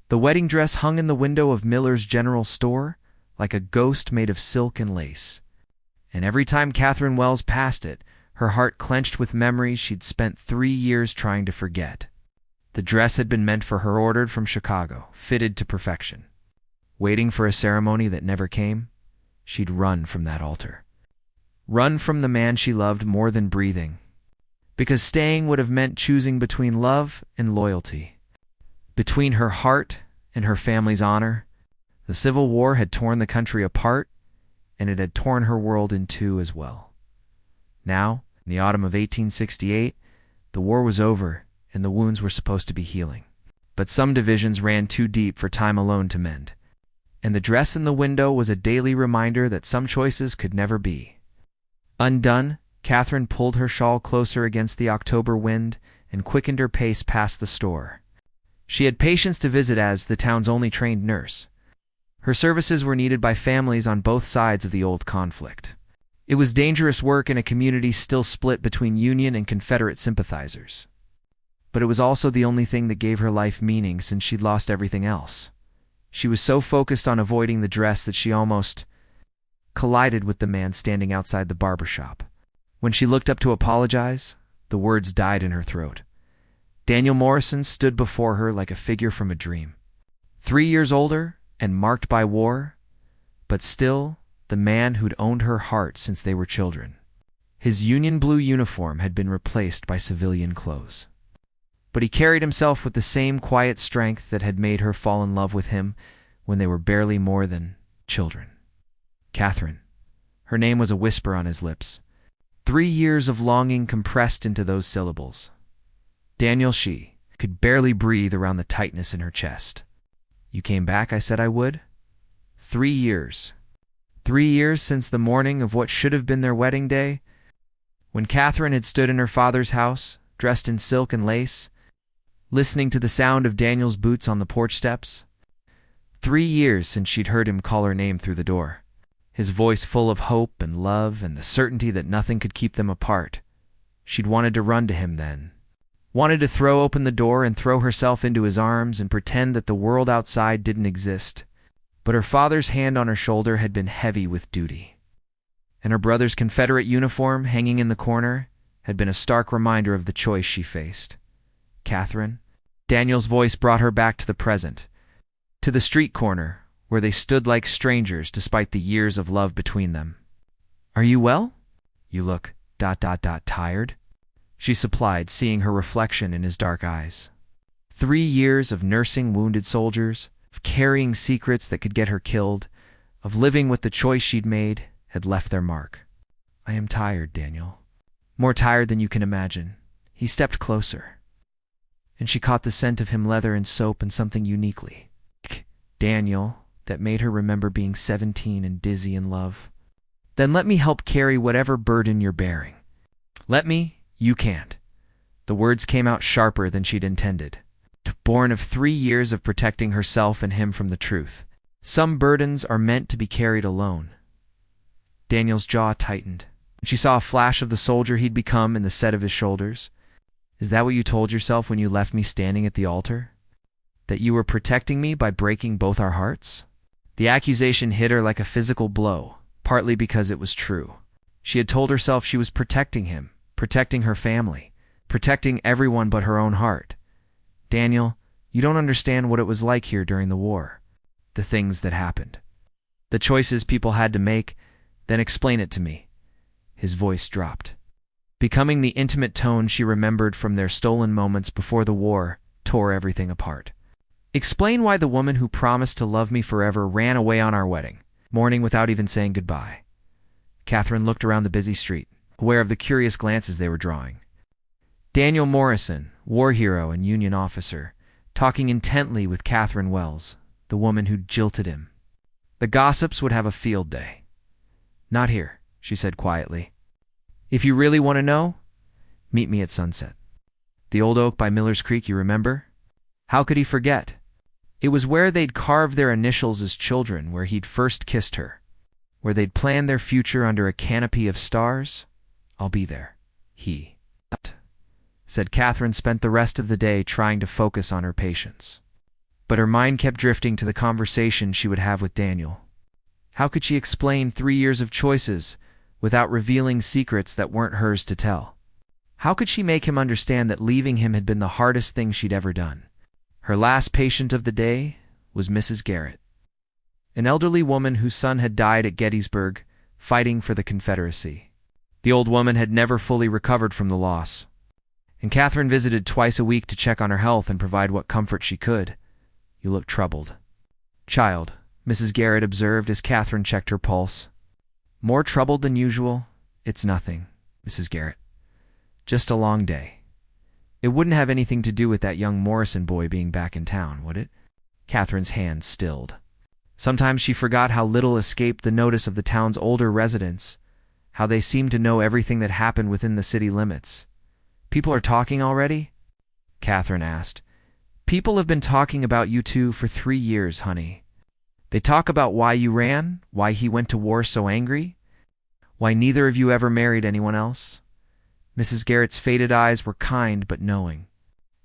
The wedding dress hung in the window of Miller's general store, like a ghost made of silk and lace. And every time Catherine Wells passed it, her heart clenched with memories she'd spent 3 years trying to forget. The dress had been meant for her, ordered from Chicago, fitted to perfection. Waiting for a ceremony that never came, she'd run from that altar. Run from the man she loved more than breathing. Because staying would have meant choosing between love and loyalty. Between her heart and her family's honor. The Civil War had torn the country apart, and it had torn her world in two as well. Now, in the autumn of 1868, the war was over, and the wounds were supposed to be healing. But some divisions ran too deep for time alone to mend. And the dress in the window was a daily reminder that some choices could never be. Undone, Catherine pulled her shawl closer against the October wind and quickened her pace past the store. She had patients to visit as the town's only trained nurse. Her services were needed by families on both sides of the old conflict. It was dangerous work in a community still split between Union and Confederate sympathizers. But it was also the only thing that gave her life meaning since she'd lost everything else. She was so focused on avoiding the dress that she almost collided with the man standing outside the barber shop. When she looked up to apologize, the words died in her throat. Daniel Morrison stood before her like a figure from a dream. 3 years older and marked by war, but still the man who'd owned her heart since they were children. His Union blue uniform had been replaced by civilian clothes. But he carried himself with the same quiet strength that had made her fall in love with him when they were barely more than children. Catherine. Her name was a whisper on his lips. 3 years of longing compressed into those syllables. Daniel, she could barely breathe around the tightness in her chest. You came back, I said I would. 3 years. 3 years since the morning of what should have been their wedding day, when Catherine had stood in her father's house, dressed in silk and lace, listening to the sound of Daniel's boots on the porch steps. 3 years since she'd heard him call her name through the door. His voice full of hope and love and the certainty that nothing could keep them apart. She'd wanted to run to him then. Wanted to throw open the door and throw herself into his arms and pretend that the world outside didn't exist. But her father's hand on her shoulder had been heavy with duty. And her brother's Confederate uniform hanging in the corner had been a stark reminder of the choice she faced. Catherine. Daniel's voice brought her back to the present, to the street corner, where they stood like strangers despite the years of love between them. Are you well? You look ... tired, she supplied, seeing her reflection in his dark eyes. 3 years of nursing wounded soldiers, of carrying secrets that could get her killed, of living with the choice she'd made, had left their mark. I am tired, Daniel. More tired than you can imagine. He stepped closer, and she caught the scent of him, leather and soap, and something uniquely Daniel that made her remember being 17 and dizzy in love. Then let me help carry whatever burden you're bearing. Let me? You can't. The words came out sharper than she'd intended, born of 3 years of protecting herself and him from the truth. Some burdens are meant to be carried alone. Daniel's jaw tightened. She saw a flash of the soldier he'd become in the set of his shoulders. Is that what you told yourself when you left me standing at the altar? That you were protecting me by breaking both our hearts? The accusation hit her like a physical blow, partly because it was true. She had told herself she was protecting him, protecting her family, protecting everyone but her own heart. Daniel, you don't understand what it was like here during the war. The things that happened. The choices people had to make, then explain it to me. His voice dropped, becoming the intimate tone she remembered from their stolen moments before the war tore everything apart. Explain why the woman who promised to love me forever ran away on our wedding morning without even saying goodbye. Catherine looked around the busy street, aware of the curious glances they were drawing. Daniel Morrison, war hero and Union officer, talking intently with Catherine Wells, the woman who'd jilted him. The gossips would have a field day. Not here, she said quietly. If you really want to know, meet me at sunset. The old oak by Miller's Creek, you remember? How could he forget? It was where they'd carved their initials as children, where he'd first kissed her, where they'd planned their future under a canopy of stars. I'll be there. He said. Catherine spent the rest of the day trying to focus on her patients. But her mind kept drifting to the conversation she would have with Daniel. How could she explain 3 years of choices without revealing secrets that weren't hers to tell? How could she make him understand that leaving him had been the hardest thing she'd ever done? Her last patient of the day was Mrs. Garrett, an elderly woman whose son had died at Gettysburg, fighting for the Confederacy. The old woman had never fully recovered from the loss, and Catherine visited twice a week to check on her health and provide what comfort she could. "You look troubled, child," Mrs. Garrett observed as Catherine checked her pulse. "More troubled than usual? It's nothing, Mrs. Garrett. Just a long day. It wouldn't have anything to do with that young Morrison boy being back in town, would it?" Catherine's hand stilled. Sometimes she forgot how little escaped the notice of the town's older residents, how they seemed to know everything that happened within the city limits. "People are talking already?" Catherine asked. "People have been talking about you two for 3 years, honey. They talk about why you ran, why he went to war so angry, why neither of you ever married anyone else." Mrs. Garrett's faded eyes were kind but knowing.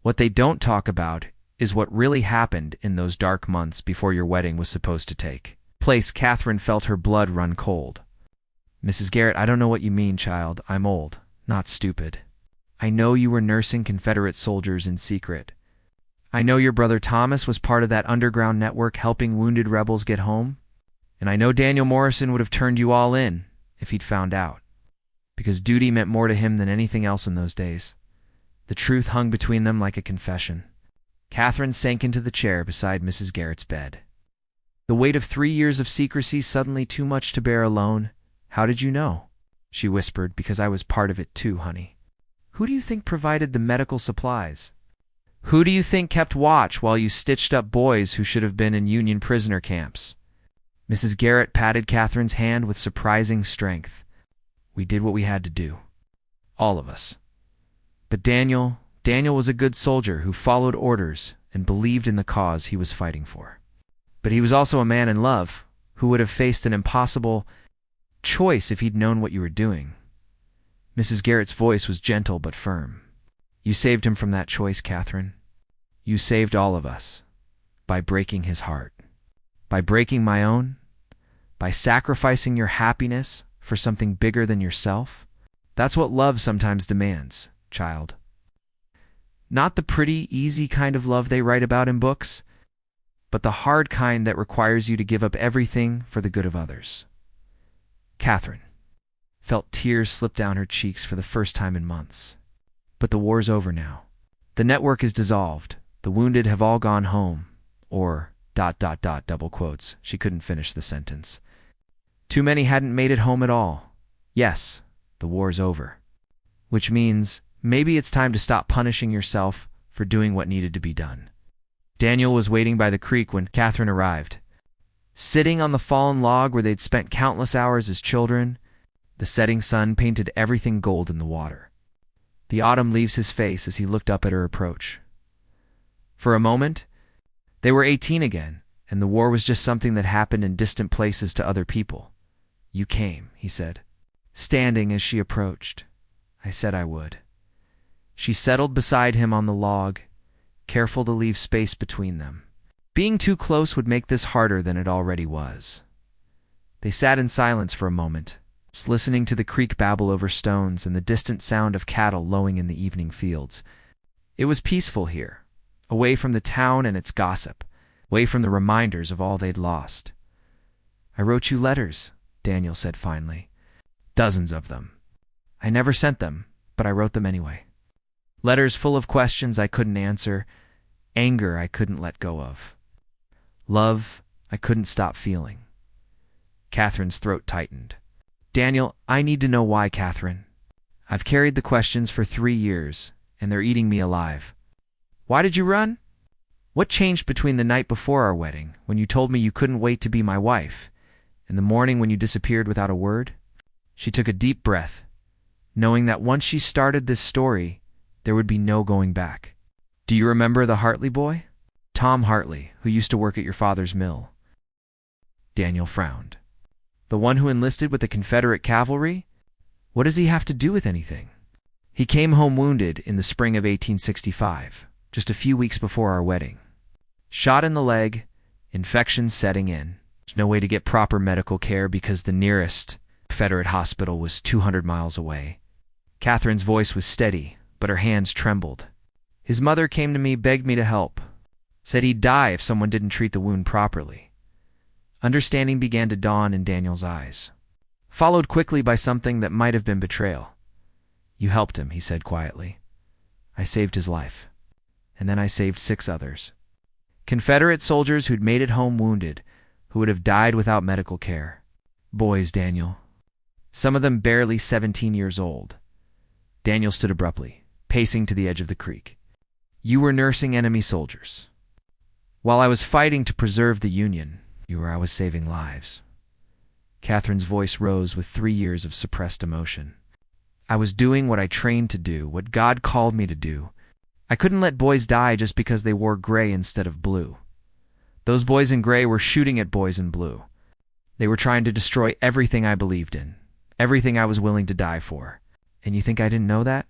"What they don't talk about is what really happened in those dark months before your wedding was supposed to take place." Catherine felt her blood run cold. "Mrs. Garrett, I don't know what you mean, child. I'm old, not stupid. I know you were nursing Confederate soldiers in secret. I know your brother Thomas was part of that underground network helping wounded rebels get home. And I know Daniel Morrison would have turned you all in if he'd found out, because duty meant more to him than anything else in those days. The truth hung between them like a confession." Catherine sank into the chair beside Mrs. Garrett's bed. "The weight of 3 years of secrecy suddenly too much to bear alone. How did you know?" she whispered. "Because I was part of it too, honey." "Who do you think provided the medical supplies? Who do you think kept watch while you stitched up boys who should have been in Union prisoner camps?" Mrs. Garrett patted Catherine's hand with surprising strength. "We did what we had to do. All of us. But Daniel was a good soldier who followed orders and believed in the cause he was fighting for. But he was also a man in love who would have faced an impossible choice if he'd known what you were doing." Mrs. Garrett's voice was gentle but firm. "You saved him from that choice, Catherine. You saved all of us by breaking his heart, by breaking my own, by sacrificing your happiness for something bigger than yourself. That's what love sometimes demands, child. Not the pretty, easy kind of love they write about in books, but the hard kind that requires you to give up everything for the good of others." Catherine felt tears slip down her cheeks for the first time in months. "But the war's over now. The network is dissolved. The wounded have all gone home. Or, ... double quotes. She couldn't finish the sentence. Too many hadn't made it home at all. Yes, the war's over. Which means maybe it's time to stop punishing yourself for doing what needed to be done." Daniel was waiting by the creek when Catherine arrived. Sitting on the fallen log where they'd spent countless hours as children, the setting sun painted everything gold in the water. The autumn leaves his face as he looked up at her approach. For a moment, they were 18 again, and the war was just something that happened in distant places to other people. "You came," he said, standing as she approached. "I said I would." She settled beside him on the log, careful to leave space between them. Being too close would make this harder than it already was. They sat in silence for a moment, listening to the creek babble over stones and the distant sound of cattle lowing in the evening fields. It was peaceful here, away from the town and its gossip, away from the reminders of all they'd lost. "I wrote you letters," Daniel said finally. "Dozens of them. I never sent them, but I wrote them anyway. Letters full of questions I couldn't answer, anger I couldn't let go of, love I couldn't stop feeling." Catherine's throat tightened. "Daniel, I need to know why, Catherine. I've carried the questions for 3 years, and they're eating me alive. Why did you run? What changed between the night before our wedding, when you told me you couldn't wait to be my wife, and the morning when you disappeared without a word?" She took a deep breath, knowing that once she started this story, there would be no going back. "Do you remember the Hartley boy? Tom Hartley, who used to work at your father's mill?" Daniel frowned. "The one who enlisted with the Confederate cavalry? What does he have to do with anything?" "He came home wounded in the spring of 1865, just a few weeks before our wedding." Shot in the leg, infection setting in. There's no way to get proper medical care because the nearest Confederate hospital was 200 miles away. Catherine's voice was steady, but her hands trembled. His mother came to me, begged me to help. Said he'd die if someone didn't treat the wound properly. Understanding began to dawn in Daniel's eyes, followed quickly by something that might have been betrayal. You helped him, he said quietly. I saved his life. And then I saved 6 others. Confederate soldiers who'd made it home wounded, who would have died without medical care. Boys, Daniel. Some of them barely 17 years old. Daniel stood abruptly, pacing to the edge of the creek. You were nursing enemy soldiers. While I was fighting to preserve the Union, I was saving lives. Catherine's voice rose with 3 years of suppressed emotion. I was doing what I trained to do, what God called me to do. I couldn't let boys die just because they wore gray instead of blue. Those boys in gray were shooting at boys in blue. They were trying to destroy everything I believed in, everything I was willing to die for. And you think I didn't know that?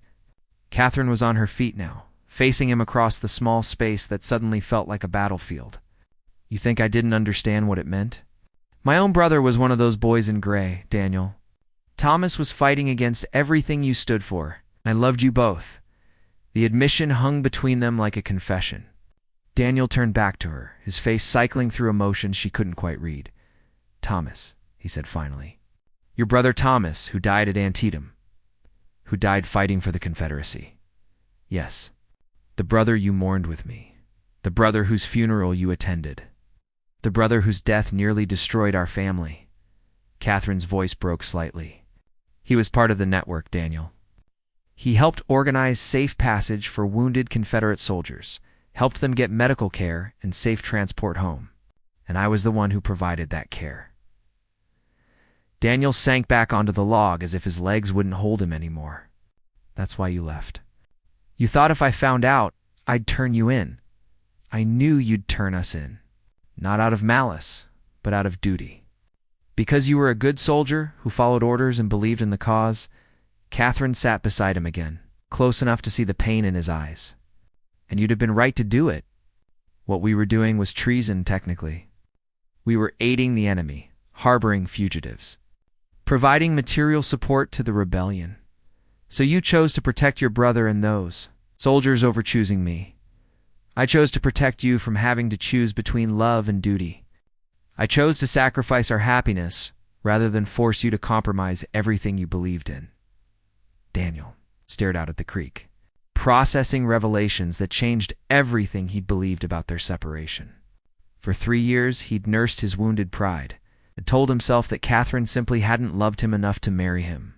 Catherine was on her feet now, facing him across the small space that suddenly felt like a battlefield. You think I didn't understand what it meant? My own brother was one of those boys in gray, Daniel. Thomas was fighting against everything you stood for. I loved you both. The admission hung between them like a confession. Daniel turned back to her, his face cycling through emotions she couldn't quite read. Thomas, he said finally. Your brother Thomas, who died at Antietam. Who died fighting for the Confederacy. Yes, the brother you mourned with me. The brother whose funeral you attended. The brother whose death nearly destroyed our family. Catherine's voice broke slightly. He was part of the network, Daniel. He helped organize safe passage for wounded Confederate soldiers, helped them get medical care and safe transport home. And I was the one who provided that care. Daniel sank back onto the log as if his legs wouldn't hold him anymore. That's why you left. You thought if I found out, I'd turn you in. I knew you'd turn us in. Not out of malice, but out of duty. Because you were a good soldier who followed orders and believed in the cause, Catherine sat beside him again, close enough to see the pain in his eyes. And you'd have been right to do it. What we were doing was treason, technically. We were aiding the enemy, harboring fugitives, providing material support to the rebellion. So you chose to protect your brother and those soldiers over choosing me. I chose to protect you from having to choose between love and duty. I chose to sacrifice our happiness rather than force you to compromise everything you believed in. Daniel stared out at the creek, processing revelations that changed everything he'd believed about their separation. For 3 years, he'd nursed his wounded pride, had told himself that Catherine simply hadn't loved him enough to marry him.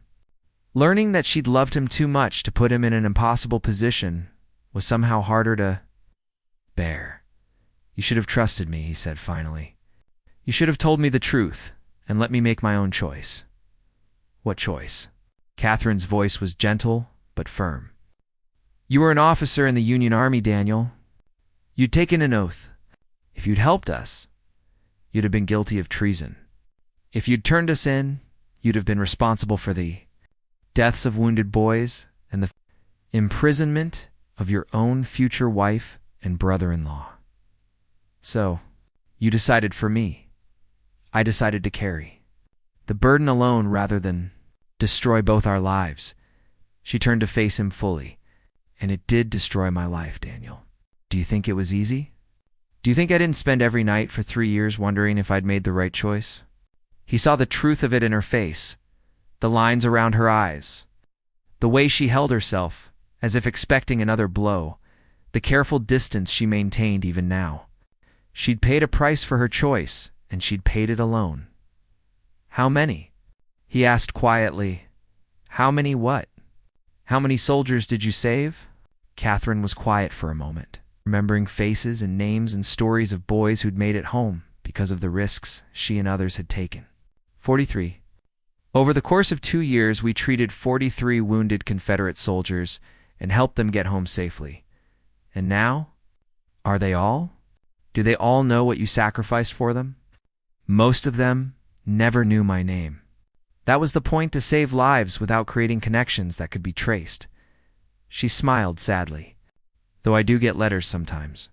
Learning that she'd loved him too much to put him in an impossible position was somehow harder to bear. You should have trusted me, he said finally. You should have told me the truth and let me make my own choice. What choice? Catherine's voice was gentle but firm. You were an officer in the Union Army, Daniel. You'd taken an oath. If you'd helped us, you'd have been guilty of treason. If you'd turned us in, you'd have been responsible for the deaths of wounded boys and the imprisonment of your own future wife and brother-in-law. So, you decided for me. I decided to carry the burden alone rather than destroy both our lives. She turned to face him fully. And it did destroy my life, Daniel. Do you think it was easy? Do you think I didn't spend every night for 3 years wondering if I'd made the right choice? He saw the truth of it in her face, the lines around her eyes, the way she held herself, as if expecting another blow, the careful distance she maintained even now. She'd paid a price for her choice, and she'd paid it alone. How many? He asked quietly. How many what? How many soldiers did you save? Catherine was quiet for a moment, remembering faces and names and stories of boys who'd made it home because of the risks she and others had taken. 43. Over the course of 2 years, we treated 43 wounded Confederate soldiers and helped them get home safely. And now? Are they all? Do they all know what you sacrificed for them? Most of them never knew my name. That was the point, to save lives without creating connections that could be traced. She smiled sadly. Though I do get letters sometimes.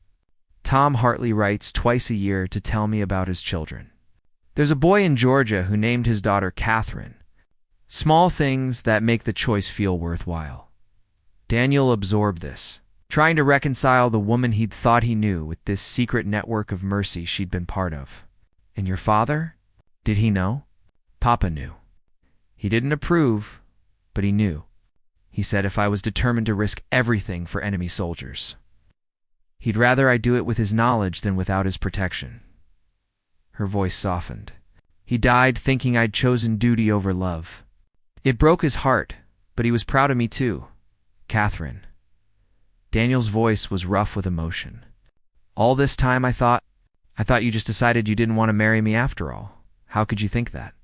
Tom Hartley writes twice a year to tell me about his children. There's a boy in Georgia who named his daughter Catherine. Small things that make the choice feel worthwhile. Daniel absorbed this, trying to reconcile the woman he'd thought he knew with this secret network of mercy she'd been part of. And your father? Did he know? Papa knew. He didn't approve, but he knew. He said if I was determined to risk everything for enemy soldiers, he'd rather I do it with his knowledge than without his protection. Her voice softened. He died thinking I'd chosen duty over love. It broke his heart, but he was proud of me too. Catherine. Daniel's voice was rough with emotion. All this time I thought you just decided you didn't want to marry me after all. How could you think that?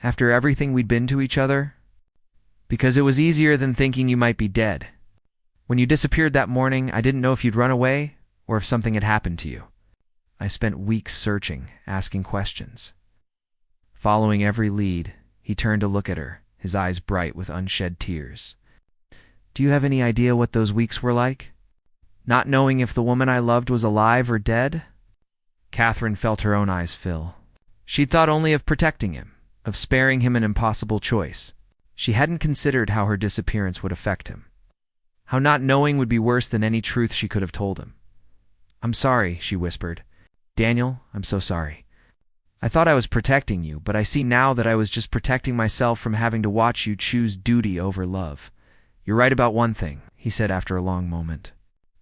After everything we'd been to each other? Because it was easier than thinking you might be dead. When you disappeared that morning, I didn't know if you'd run away or if something had happened to you. I spent weeks searching, asking questions. Following every lead, he turned to look at her, his eyes bright with unshed tears. Do you have any idea what those weeks were like? Not knowing if the woman I loved was alive or dead? Catherine felt her own eyes fill. She'd thought only of protecting him, of sparing him an impossible choice. She hadn't considered how her disappearance would affect him. How not knowing would be worse than any truth she could have told him. I'm sorry, she whispered. Daniel, I'm so sorry. I thought I was protecting you, but I see now that I was just protecting myself from having to watch you choose duty over love. You're right about one thing, he said after a long moment.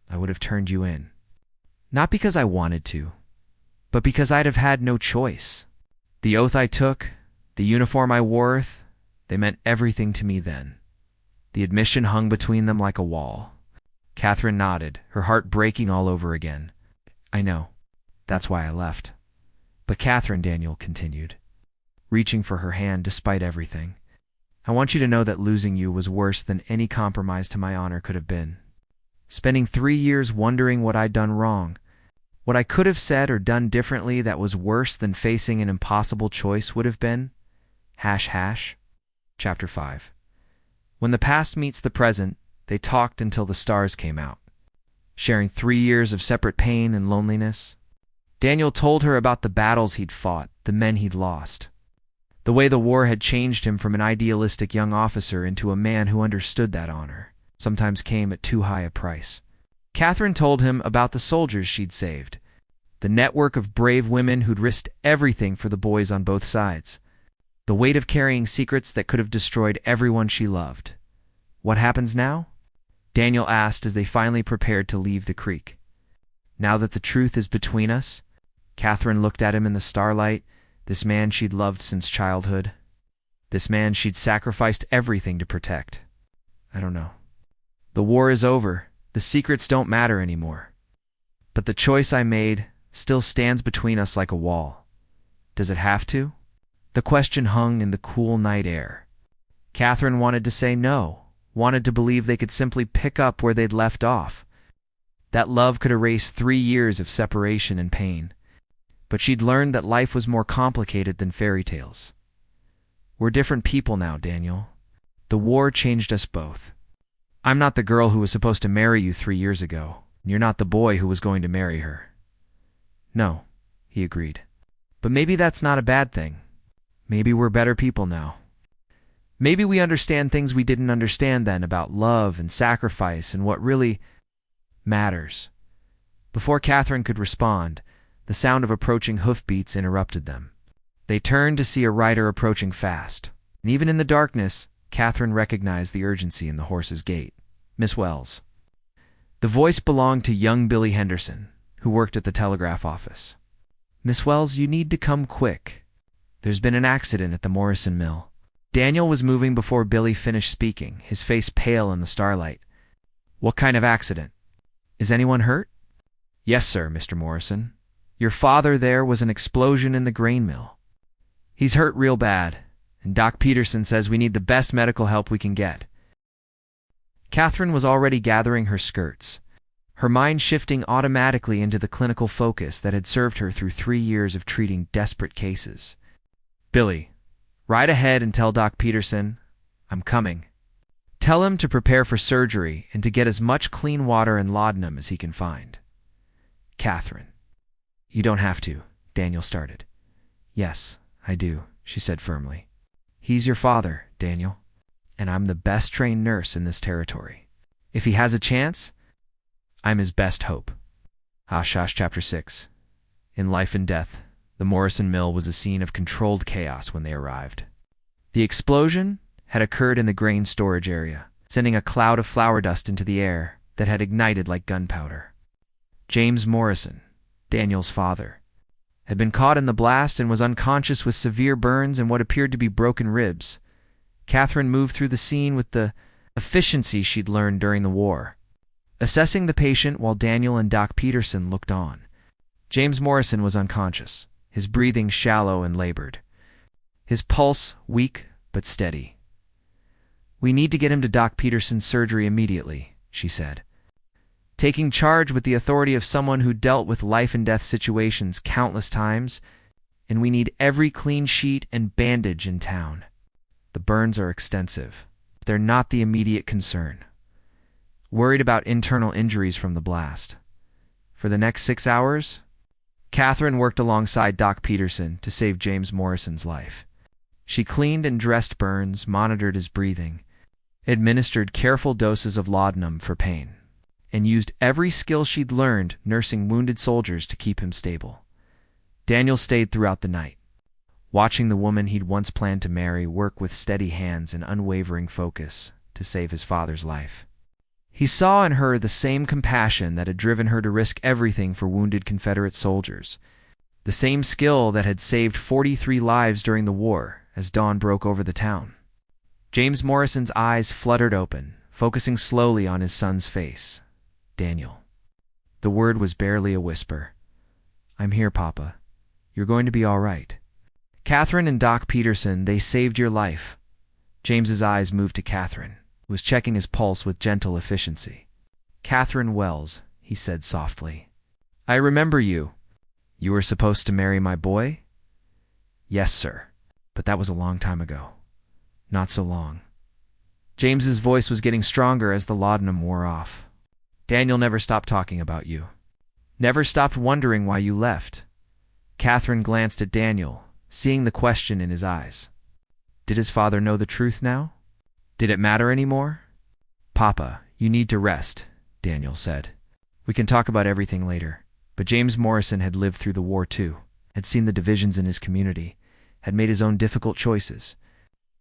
I would have turned you in. Not because I wanted to, but because I'd have had no choice. The oath I took, the uniform I wore, they meant everything to me then. The admission hung between them like a wall. Catherine nodded, her heart breaking all over again. I know. That's why I left. But Catherine, Daniel continued, reaching for her hand despite everything, I want you to know that losing you was worse than any compromise to my honor could have been. Spending 3 years wondering what I'd done wrong, what I could have said or done differently that was worse than facing an impossible choice would have been. Chapter 5. When the past meets the present, they talked until the stars came out, sharing 3 years of separate pain and loneliness. Daniel told her about the battles he'd fought, the men he'd lost, the way the war had changed him from an idealistic young officer into a man who understood that honor sometimes came at too high a price. Catherine told him about the soldiers she'd saved, the network of brave women who'd risked everything for the boys on both sides, the weight of carrying secrets that could have destroyed everyone she loved. What happens now? Daniel asked as they finally prepared to leave the creek. Now that the truth is between us, Catherine looked at him in the starlight, this man she'd loved since childhood, this man she'd sacrificed everything to protect. I don't know. The war is over. The secrets don't matter anymore. But the choice I made still stands between us like a wall. Does it have to? The question hung in the cool night air. Catherine wanted to say no, wanted to believe they could simply pick up where they'd left off. That love could erase 3 years of separation and pain. But she'd learned that life was more complicated than fairy tales. We're different people now, Daniel. The war changed us both. I'm not the girl who was supposed to marry you 3 years ago, and you're not the boy who was going to marry her. No, he agreed. But maybe that's not a bad thing. Maybe we're better people now. Maybe we understand things we didn't understand then about love and sacrifice and what really matters. Before Catherine could respond, the sound of approaching hoofbeats interrupted them. They turned to see a rider approaching fast, and even in the darkness, Catherine recognized the urgency in the horse's gait. Miss Wells. The voice belonged to young Billy Henderson, who worked at the telegraph office. Miss Wells, you need to come quick. There's been an accident at the Morrison mill. Daniel was moving before Billy finished speaking, his face pale in the starlight. What kind of accident? Is anyone hurt? Yes, sir, Mr. Morrison. Your father there was an explosion in the grain mill. He's hurt real bad, and Doc Peterson says we need the best medical help we can get. Catherine was already gathering her skirts, her mind shifting automatically into the clinical focus that had served her through 3 years of treating desperate cases. Billy, ride ahead and tell Doc Peterson, I'm coming. Tell him to prepare for surgery and to get as much clean water and laudanum as he can find. Catherine. You don't have to, Daniel started. Yes, I do, she said firmly. He's your father, Daniel, and I'm the best trained nurse in this territory. If he has a chance, I'm his best hope. Hashash Chapter 6. In Life and Death, the Morrison Mill was a scene of controlled chaos when they arrived. The explosion had occurred in the grain storage area, sending a cloud of flour dust into the air that had ignited like gunpowder. James Morrison, Daniel's father, had been caught in the blast and was unconscious with severe burns and what appeared to be broken ribs. Catherine moved through the scene with the efficiency she'd learned during the war, assessing the patient while Daniel and Doc Peterson looked on. James Morrison was unconscious, his breathing shallow and labored, his pulse weak but steady. We need to get him to Doc Peterson's surgery immediately, she said, taking charge with the authority of someone who dealt with life and death situations countless times, and we need every clean sheet and bandage in town. The burns are extensive. They're not the immediate concern. Worried about internal injuries from the blast. For the next 6 hours, Catherine worked alongside Doc Peterson to save James Morrison's life. She cleaned and dressed burns, monitored his breathing, administered careful doses of laudanum for pain, and used every skill she'd learned nursing wounded soldiers to keep him stable. Daniel stayed throughout the night, watching the woman he'd once planned to marry work with steady hands and unwavering focus to save his father's life. He saw in her the same compassion that had driven her to risk everything for wounded Confederate soldiers, the same skill that had saved 43 lives during the war as dawn broke over the town. James Morrison's eyes fluttered open, focusing slowly on his son's face. Daniel. The word was barely a whisper. I'm here, Papa. You're going to be all right. Catherine and Doc Peterson, they saved your life. James's eyes moved to Catherine, who was checking his pulse with gentle efficiency. Catherine Wells, he said softly. I remember you. You were supposed to marry my boy? Yes, sir. But that was a long time ago. Not so long. James's voice was getting stronger as the laudanum wore off. Daniel never stopped talking about you. Never stopped wondering why you left. Catherine glanced at Daniel, seeing the question in his eyes. Did his father know the truth now? Did it matter anymore? Papa, you need to rest, Daniel said. We can talk about everything later. But James Morrison had lived through the war too, had seen the divisions in his community, had made his own difficult choices.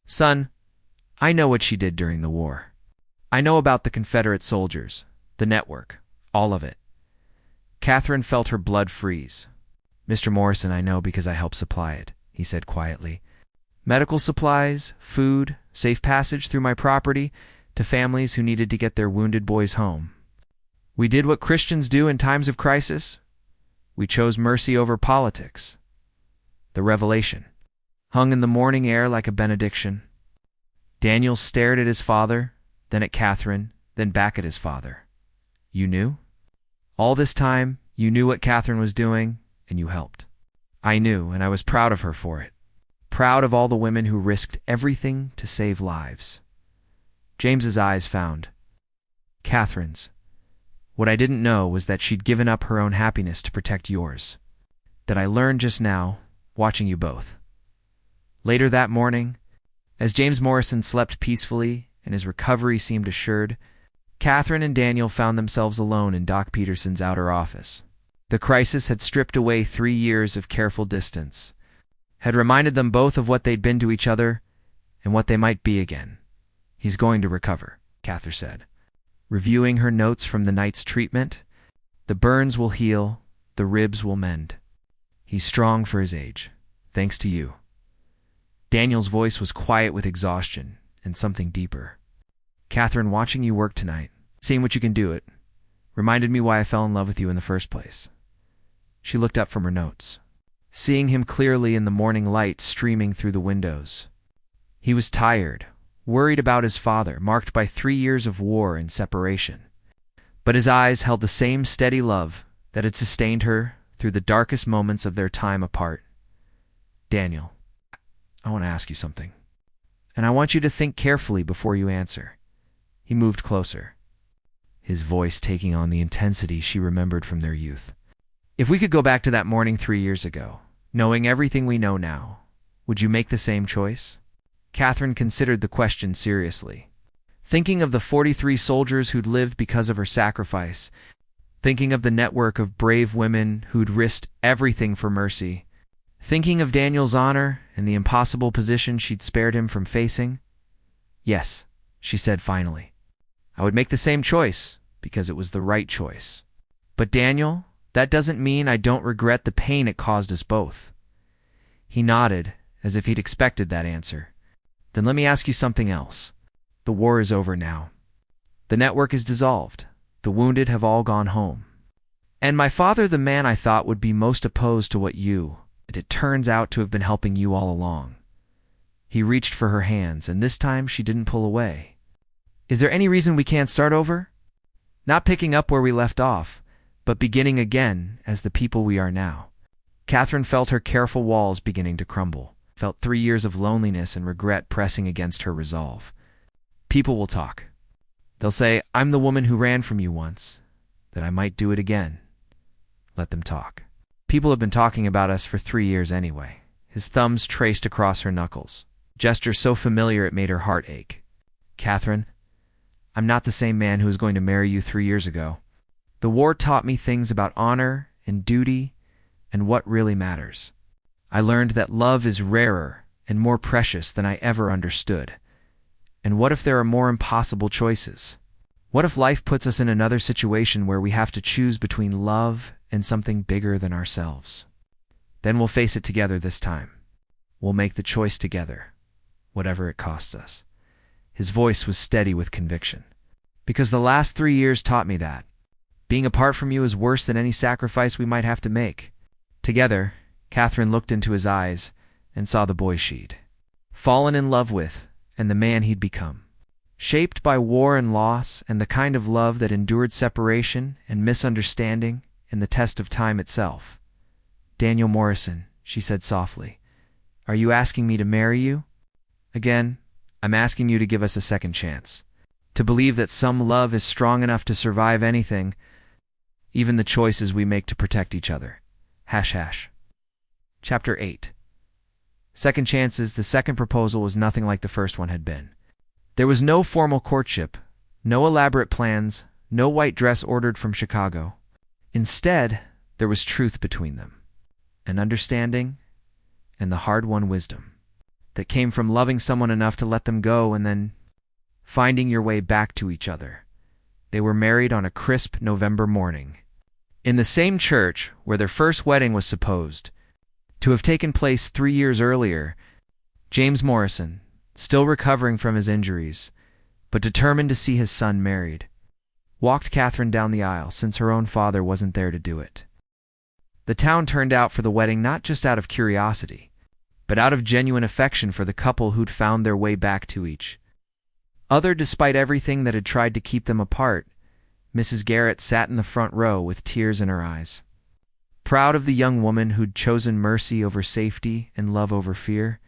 Son, I know what she did during the war. I know about the Confederate soldiers, the network, all of it. Catherine felt her blood freeze. Mr. Morrison, I know because I helped supply it, he said quietly. Medical supplies, food, safe passage through my property to families who needed to get their wounded boys home. We did what Christians do in times of crisis. We chose mercy over politics. The revelation hung in the morning air like a benediction. Daniel stared at his father, then at Catherine, then back at his father. You knew? All this time, you knew what Catherine was doing, and you helped. I knew, and I was proud of her for it. Proud of all the women who risked everything to save lives. James's eyes found Catherine's. What I didn't know was that she'd given up her own happiness to protect yours. That I learned just now, watching you both. Later that morning, as James Morrison slept peacefully and his recovery seemed assured, Catherine and Daniel found themselves alone in Doc Peterson's outer office. The crisis had stripped away 3 years of careful distance, had reminded them both of what they'd been to each other and what they might be again. He's going to recover, Catherine said, reviewing her notes from the night's treatment. The burns will heal, the ribs will mend. He's strong for his age, thanks to you. Daniel's voice was quiet with exhaustion and something deeper. Catherine, watching you work tonight, seeing what you can do it, reminded me why I fell in love with you in the first place. She looked up from her notes, seeing him clearly in the morning light streaming through the windows. He was tired, worried about his father, marked by 3 years of war and separation. But his eyes held the same steady love that had sustained her through the darkest moments of their time apart. Daniel, I want to ask you something, and I want you to think carefully before you answer. He moved closer, his voice taking on the intensity she remembered from their youth. If we could go back to that morning 3 years ago, knowing everything we know now, would you make the same choice? Catherine considered the question seriously. Thinking of the 43 soldiers who'd lived because of her sacrifice, thinking of the network of brave women who'd risked everything for mercy, thinking of Daniel's honor and the impossible position she'd spared him from facing. Yes, she said finally. I would make the same choice because it was the right choice. But Daniel, that doesn't mean I don't regret the pain it caused us both. He nodded, as if he'd expected that answer. Then let me ask you something else. The war is over now. The network is dissolved. The wounded have all gone home. And my father, the man I thought would be most opposed to what it turns out to have been helping you all along. He reached for her hands, and this time she didn't pull away. Is there any reason we can't start over? Not picking up where we left off, but beginning again as the people we are now. Catherine felt her careful walls beginning to crumble, felt 3 years of loneliness and regret pressing against her resolve. People will talk. They'll say, I'm the woman who ran from you once, that I might do it again. Let them talk. People have been talking about us for 3 years anyway. His thumbs traced across her knuckles, a gesture so familiar it made her heart ache. Catherine, I'm not the same man who was going to marry you 3 years ago. The war taught me things about honor and duty and what really matters. I learned that love is rarer and more precious than I ever understood. And what if there are more impossible choices? What if life puts us in another situation where we have to choose between love and something bigger than ourselves? Then we'll face it together this time. We'll make the choice together, whatever it costs us. His voice was steady with conviction. Because the last 3 years taught me that. Being apart from you is worse than any sacrifice we might have to make. Together, Catherine looked into his eyes and saw the boy she'd fallen in love with and the man he'd become. Shaped by war and loss and the kind of love that endured separation and misunderstanding and the test of time itself. Daniel Morrison, she said softly, are you asking me to marry you? Again, I'm asking you to give us a second chance. To believe that some love is strong enough to survive anything, even the choices we make to protect each other. Chapter 8. Second chances. The second proposal was nothing like the first one had been. There was no formal courtship, no elaborate plans, no white dress ordered from Chicago. Instead, there was truth between them, an understanding, and the hard-won wisdom that came from loving someone enough to let them go and then finding your way back to each other. They were married on a crisp November morning, in the same church where their first wedding was supposed to have taken place 3 years earlier. James Morrison, still recovering from his injuries, but determined to see his son married, walked Catherine down the aisle since her own father wasn't there to do it. The town turned out for the wedding not just out of curiosity, but out of genuine affection for the couple who'd found their way back to each other despite everything that had tried to keep them apart. Mrs. Garrett sat in the front row with tears in her eyes. Proud of the young woman who'd chosen mercy over safety and love over fear,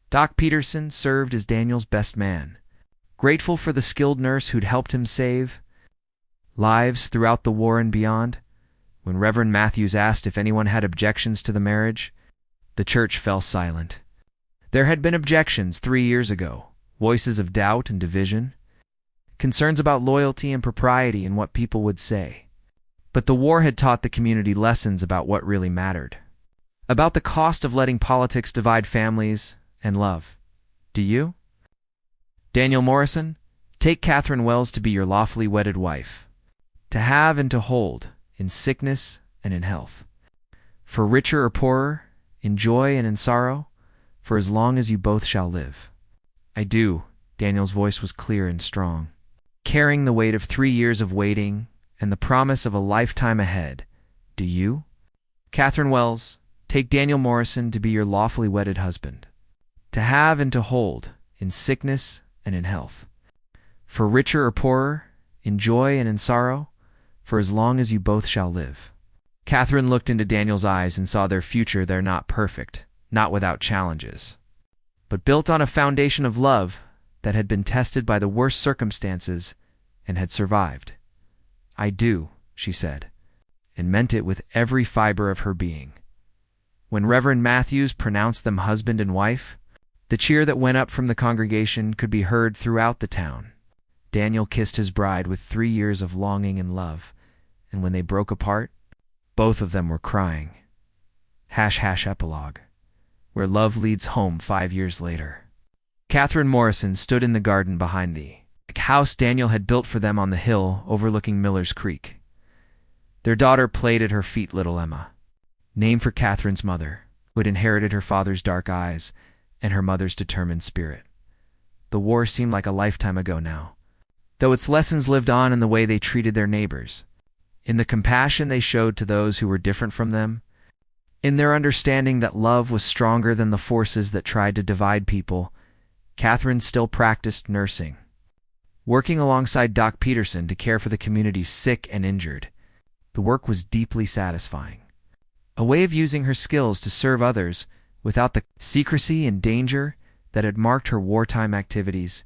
Doc Peterson served as Daniel's best man, grateful for the skilled nurse who'd helped him save lives throughout the war and beyond. When Reverend Matthews asked if anyone had objections to the marriage, the church fell silent. There had been objections 3 years ago, voices of doubt and division, concerns about loyalty and propriety and what people would say. But the war had taught the community lessons about what really mattered, about the cost of letting politics divide families and love. Do you? Daniel Morrison, take Catherine Wells to be your lawfully wedded wife, to have and to hold, in sickness and in health, for richer or poorer, in joy and in sorrow, for as long as you both shall live. I do. Daniel's voice was clear and strong, carrying the weight of 3 years of waiting and the promise of a lifetime ahead. Do you? Catherine Wells, take Daniel Morrison to be your lawfully wedded husband, to have and to hold, in sickness and in health, for richer or poorer, in joy and in sorrow, for as long as you both shall live. Catherine looked into Daniel's eyes and saw their future there, not perfect, not without challenges, but built on a foundation of love that had been tested by the worst circumstances and had survived. I do, she said. and meant it with every fiber of her being. When Reverend Matthews pronounced them husband and wife, the cheer that went up from the congregation could be heard throughout the town. Daniel kissed his bride with 3 years of longing and love, and when they broke apart, both of them were crying. # epilogue, where love leads home 5 years later. Catherine Morrison stood in the garden behind the house Daniel had built for them on the hill overlooking Miller's Creek. Their daughter played at her feet, little Emma, named for Catherine's mother, who had inherited her father's dark eyes and her mother's determined spirit. The war seemed like a lifetime ago now, though its lessons lived on in the way they treated their neighbors, in the compassion they showed to those who were different from them, in their understanding that love was stronger than the forces that tried to divide people. Catherine still practiced nursing, working alongside Doc Peterson to care for the community's sick and injured. The work was deeply satisfying, a way of using her skills to serve others without the secrecy and danger that had marked her wartime activities.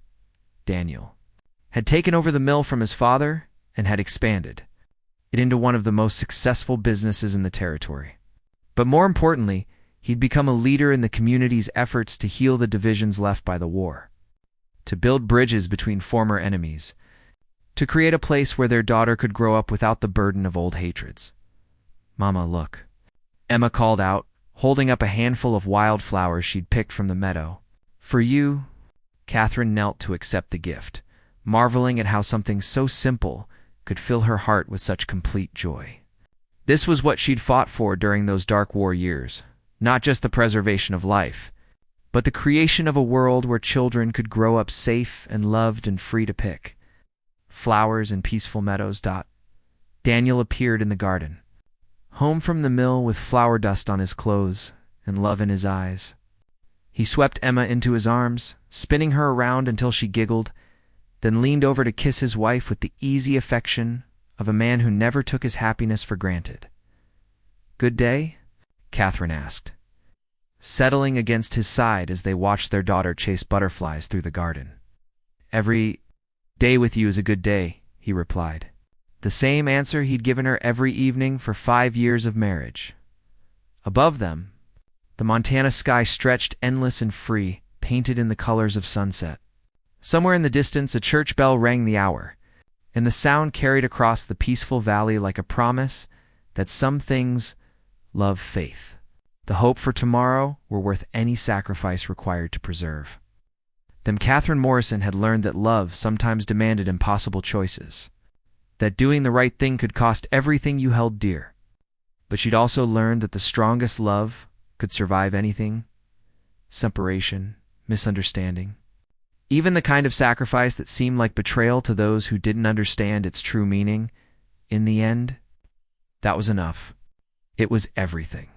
Daniel had taken over the mill from his father and had expanded it into one of the most successful businesses in the territory. But more importantly, he'd become a leader in the community's efforts to heal the divisions left by the war, to build bridges between former enemies, to create a place where their daughter could grow up without the burden of old hatreds. "Mama, look," Emma called out, holding up a handful of wildflowers she'd picked from the meadow. "For you." Catherine knelt to accept the gift, marveling at how something so simple could fill her heart with such complete joy. This was what she'd fought for during those dark war years, not just the preservation of life, but the creation of a world where children could grow up safe and loved and free to pick flowers in peaceful meadows. Daniel appeared in the garden, home from the mill with flower dust on his clothes and love in his eyes. He swept Emma into his arms, spinning her around until she giggled, then leaned over to kiss his wife with the easy affection of a man who never took his happiness for granted. "Good day?" Catherine asked, settling against his side as they watched their daughter chase butterflies through the garden. "Every day with you is a good day," he replied, the same answer he'd given her every evening for 5 years of marriage. Above them, the Montana sky stretched endless and free, painted in the colors of sunset. Somewhere in the distance, a church bell rang the hour, and the sound carried across the peaceful valley like a promise that some things, love, faith, the hope for tomorrow, were worth any sacrifice required to preserve. Then Catherine Morrison had learned that love sometimes demanded impossible choices, that doing the right thing could cost everything you held dear. But she'd also learned that the strongest love could survive anything: separation, misunderstanding, even the kind of sacrifice that seemed like betrayal to those who didn't understand its true meaning. In the end, that was enough. It was everything.